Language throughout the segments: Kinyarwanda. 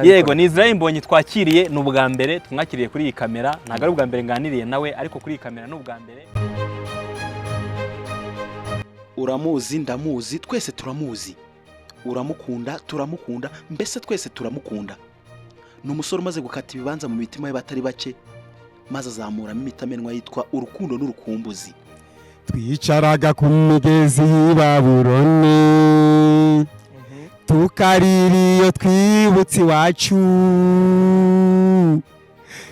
Yego ni Israel Mbonyi twakiriye n'ubwa mbere tumwakiriye kuri iyi kamera ntago ari ubwa mbere nganiriye nawe ariko kuri iyi kamera n'ubwa mbere. Uramuzi ndamuzi twese turamuzi, uramukunda turamukunda, mbese twese turamukunda. N'umusore umaze gukata ibibanza mu mitima y'abatari bake maze azamuramo imitamenwa yitwa urukundo n'urukumbuzi. Twicaraga ku migezi y'Ibabuloni tukaririyo twibutse iwacu,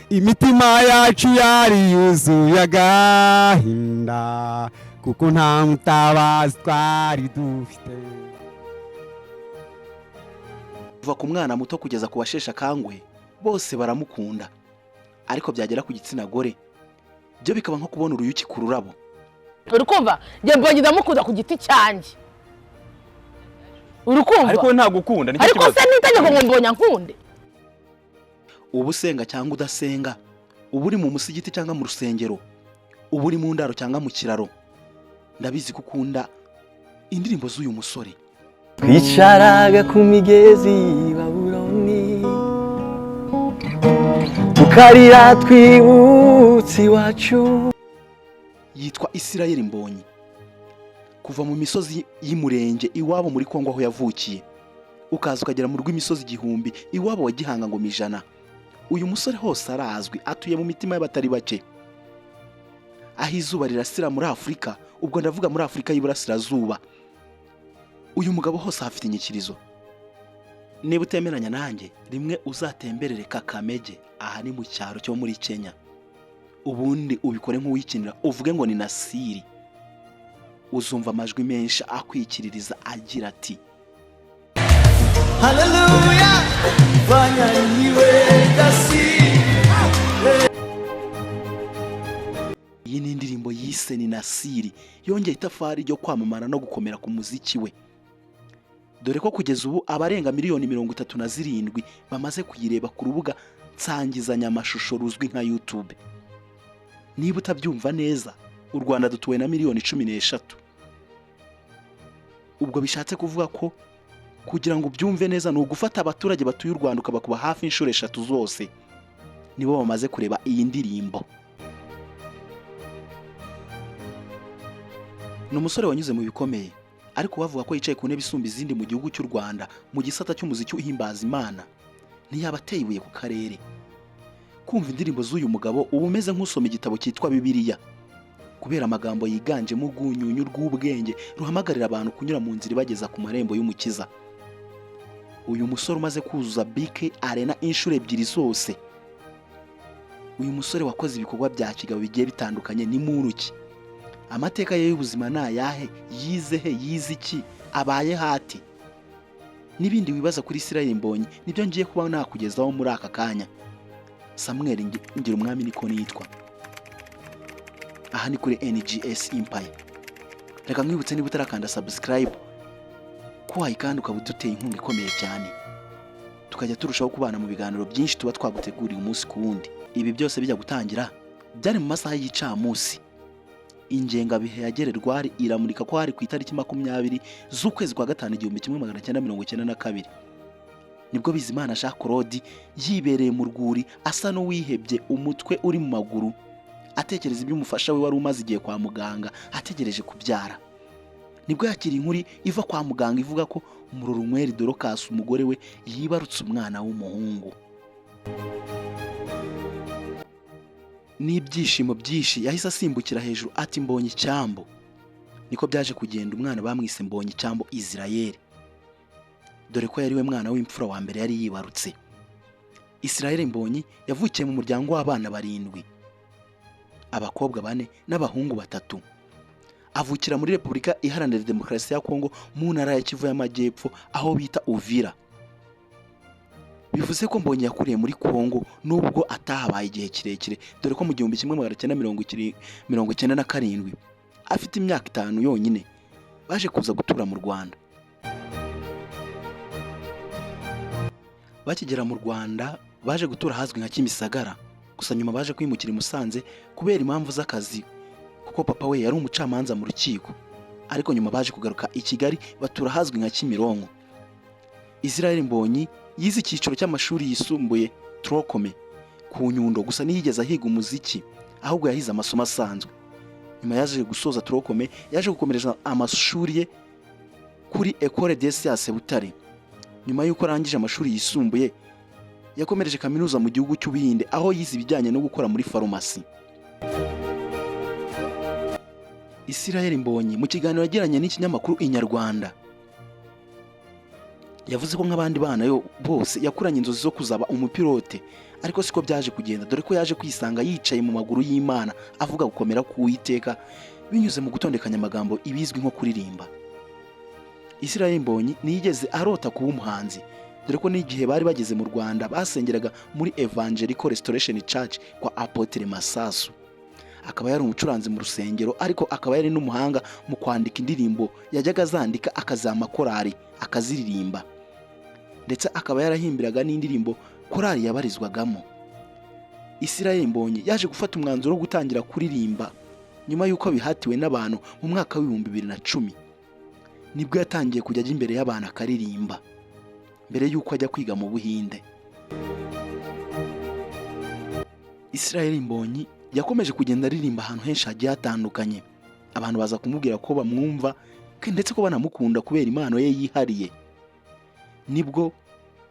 imitima yacu yari yuzuye agahinda kuko nta mutabazi twari dufite. Kuva ku mwana muto kugeza ku basheshe akanguhe bose baramukunda, ariko byagera ku gitsina gore byo bikaba nko kubona uruyuki ku rurabo. Urukumva nge Mbonyi ndamukunda ku giti cyanjye. Urukumva ariko nta gukunda nicyo kibazo. Ariko se nitegeko ngo Mbonyi nkunde. Ubu senga cyangwa udasenga, ubu uri mu musigiti cyangwa mu rusengero, ubu uri mu ndaro cyangwa mu kiraro, ndabizi ko ukunda indirimbo z'uyu musore. Twicaraga ku migezi y'Ibabuloni tukarira twibutse iwacu. Yitwa Israel Mbonyi. Kuva mu misozi y'Imurenge iwabo muri Kongo aho yavukiye, ukaza ukagera mu rw'imisozi igihumbi iwabo wa Gihanga ngo mijana, uyu musore hose arazwi, atuye mu mitima y'abatari bake. Aho izuba rirasira muri Afurika, ubwo ndavuga muri Afurika y'Iburasirazuba, uyu mugabo hose afite inyikirizo. Niba utemeranya nanjye, rimwe uzatemberere Kakamege, aha ni mu cyaro cyo muri Kenya, ubundi ubikore nk'uwikinira uvuge ngo ni Nasiri. Uzumva amajwi menshi akwikiririza agira ati Hallelujah, fanya niwe Nasiri. Iyi ni indirimbo yise ni Nasiri, yongeye itafari ryo kwamamara no gukomera ku muziki we. Dore ko kugeza ubu abarenga miliyoni 37 bamaze kuyireba ku rubuga nsangizanyamashusho ruzwi nka YouTube. Niba utabyumva neza, u Rwanda dutuwe na miliyoni 13. Ubwo bishatse kuvuga ko kugira ngo ubyumve neza no gufata abaturage batuye u Rwanda ukabakuba hafi inshuro 3 zose nibo bamaze kureba iyi ndirimbo. N'umusore wanyuze mu bikomeye, ariko bavuga ko yicaye ku ntebe isumba izindi mu gihugu cy'u Rwanda mu gisata cy'umuziki uhimbaza Imana. Ntiyaba ateye ibuye ku karere. Kumva indirimbo z'uyu mugabo uba umeze nk'usoma igitabo cyitwa Bibiliya, kubera amagambo yiganjemo ubwunyunyu rw'ubwenge ruhamagarira abantu kunyura mu nzira ibageza ku marembo y'umukiza. Uyu musore umaze kuzuza BK Arena inshuro 2 zose. Uyu musore wakoze ibikorwa bya kigabo bigiye bitandukanye ni muntu ki? Amateka ye y'ubuzima na yahe, yize he, yize iki, abaye hati? Nibindi wibaza kuri Israel Mbonyi nibyo ngiye kuba nakugezaho muri aka kanya. Samuel ngira umwami niko nitwa. Aha ni kuri NGS Empire. Reka mwibutse niba utarakanda subscribe ko wayikanda ukaba uduteye inkunga ikomeye cyane, tukajya turushaho kubana mu biganiro byinshi tuba twaguteguriye umunsi ku wundi. Ibi byose bijya gutangira byari mu masaha y'icamunsi. Ingengabihe ya Gererwari iramurika ko hari ku itariki 20 z'ukwezi kwa gatanu 1992 nibwo Bizimana Jean Claude yibereye mu rwuri asa no wihebye, umutwe uri mu maguru, atekereza iby'umufasha we wari umaze igihe kwa muganga ategereje kubyara. Nibwo yakira inkuri iva kwa muganga ivuga ko Murorunkweri Dorcas umugore we yibarutse umwana w'umuhungu. N'ibyishimo byinshi yahise asimbukira hejuru ati Mbonyi cyambo. Niko byaje kugenda, umwana bamwise Mbonyi cyambo Israel, dore ko yari we mwana w'imfura wa mbere yari yibarutse. Israel Mbonyi yavukiye mu muryango w'abana 7, abakobwa 4 n'abahungu 3. Avukira muri Repubulika Iharanira Demokarasi ya Kongo mu ntara ya Kivu y'Amajyepfo aho bita Uvira. Bivuze ko Mbonyi yakuriye muri Kongo nubwo atahabaye igihe kirekire, dore ko mu 1997 afite imyaka 5 yonyine baje kuza gutura mu Rwanda. Bakigera mu Rwanda baje gutura hazwi nka Kimisagara, gusa nyuma baje kwimukira i Musanze kubera impamvu z'akazi, kuko papa we yari umucamanza mu rukiko, ariko nyuma baje kugaruka i Kigali batura hazwi nka Kimironko. Israel Mbonyi yize icyiciro cy'amashuri yisumbuye Trokome ku Nyundo, gusa ntiyigeze ahiga umuziki ahubwo yahize amasomo asanzwe. Nyuma yaje gusoza Trokome yaje gukomereza amashuri ye kuri Ecole des Sciences Butare. Nyuma y'uko arangije amashuri yisumbuye yakomereje kaminuza mu gihugu cy'Ubuhinde aho yize ibijyanye no gukora muri farumasi. Israel Mbonyi mu kiganiro yagiranye n'ikinyamakuru Inyarwanda yavuze ko nk'abandi bana bose yakuranye inzozi zo kuzaba umupilote, ariko siko byaje kugenda, dore ko yaje kwisanga yicaye mu maguru y'Imana avuga gukomera k'Uwiteka binyuze mu gutondekanya amagambo ibizwi nko kuririmba. Israel Mbonyi ntiyigeze arota kuba umuhanzi, dore ko n'igihe bari bageze mu Rwanda basengeraga muri Evangelical Restoration Church kwa Apotre Masasu. Akaba yari umucuranzi mu rusengero, ariko akaba yari n'umuhanga mu kwandika indirimbo, yajyaga azandika akazama korari akaziririmba, ndetse akaba yarahimbiraga n'indirimbo korari yabarizwagamo. Israel Mbonyi yaje gufata umwanzuro wo gutangira kuririmba nyuma y'uko bihatiwe n'abantu mu mwaka w'2010. Nibwo yatangiye kujya ajya imbere y'abantu akaririmba mbere y'uko ajya kwiga mu Buhinde. Israel Mbonyi yakomeje kugenda aririmba ahantu henshi hagiye hatandukanye, abantu baza kumubwira ko bamwumva ndetse ko banamukunda kubera impano ye yihariye. Nibwo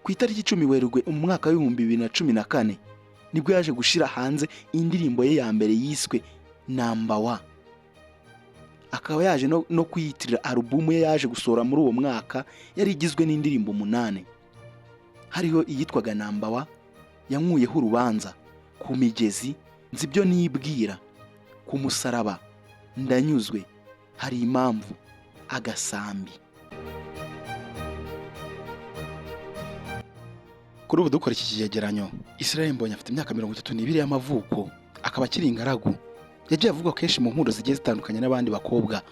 ku itariki 10 Werurwe mu mwaka w'2014 nibwo yaje gushira hanze indirimbo ye ya mbere yiswe Number 1. Akaba yaje no kuyitirira alubumu ye yaje gusohora muri uwo mwaka, yari igizwe n'indirimbo 8. Hariho iyitwaga Number 1, yankuyeho urubanza, ku migezi, nzi ibyo nibwira, ku musaraba, ndanyuzwe, hari impamvu, agasambi. Kuri ubu dukora iki kigegeranyo, Israel Mbonyi afite imyaka 32 y'amavuko, akaba akiri ingaragu. Yagiye avuga kenshi mu nkuru zigiye zitandukanye n'abandi bakobwa,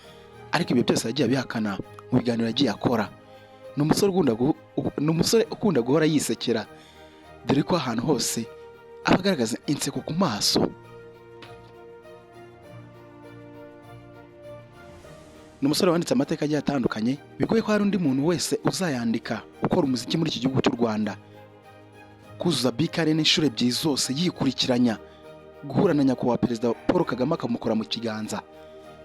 ariko ibyo byose yagiye abihakana mu biganiro yagiye akora. Ni umusore ukunda guhora yisekera, dore ko ahantu hose abagaragaza inseko ku maso. Ni umusore wanditse amateka agiye atandukanye, bigoye ko hari undi muntu wese uzayandika ukora umuziki muri iki gihugu cy'u Rwanda. Kuzuza bikare n'inshuro ebyiri zose yikurikiranya, guhura na nyakubahwa Perezida Paul Kagame akamukora mu kiganza,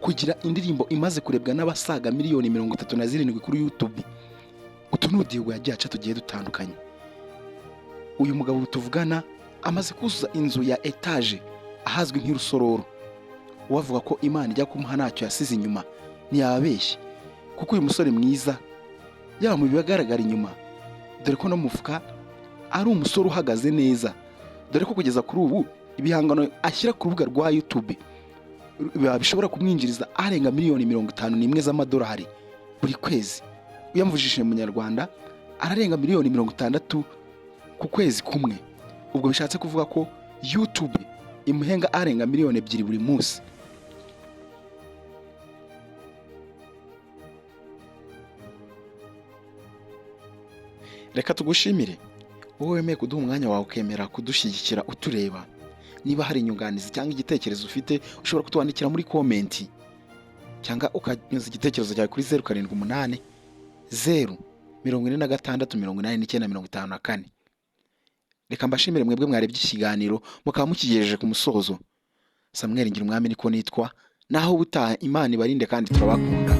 kugira indirimbo imaze kurebwa n'abasaga miliyoni 37 kuri YouTube. Utu n'uduhigo yagiye aca tugiye dutandukanye. Uyu mugabo tuvugana amaze kuzuza inzu ya etage ahazwi nk'irusororo. Uwavuga ko Imana ijya kumuha ntacyo yasize inyuma ntiyabeshye, kuko uyu musore mwiza yaba mu bibagaragara inyuma, dore ko no mufuka ari umusore uhagaze neza, dore ko kugeza kuri ubu ibihangano ashyira ku rubuga rwa YouTube bishobora kumwinjiriza arenga miliyoni 51 z'amadolari buri kwezi. Uyamvujishije mu nyarwanda ararenga miliyoni 60 ku kwezi kumwe. Ubwo bishatse kuvuga ko YouTube imuhenga arenga miliyoni 2 buri munsi. Reka tugushimire wowe wemeye kuduha umwanya wawe ukemera kudushyigikira utureba. Niba hari inyunganizi cyangwa igitekerezo ufite, ushobora kutwandikira muri komenti cyangwa ukanyuza igitekerezo cyawe kuri 078 046 8954. Reka mbashimire mwebwe mwarebye ikiganiro mukaba mukigejeje ku musozo. Samuel Ngirumwami niko nitwa, naho ubutaha Imana ibarinde kandi turabakunda.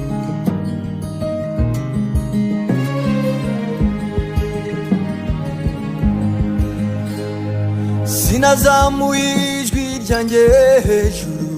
Sinazamuye ijwi ryanjye hejuru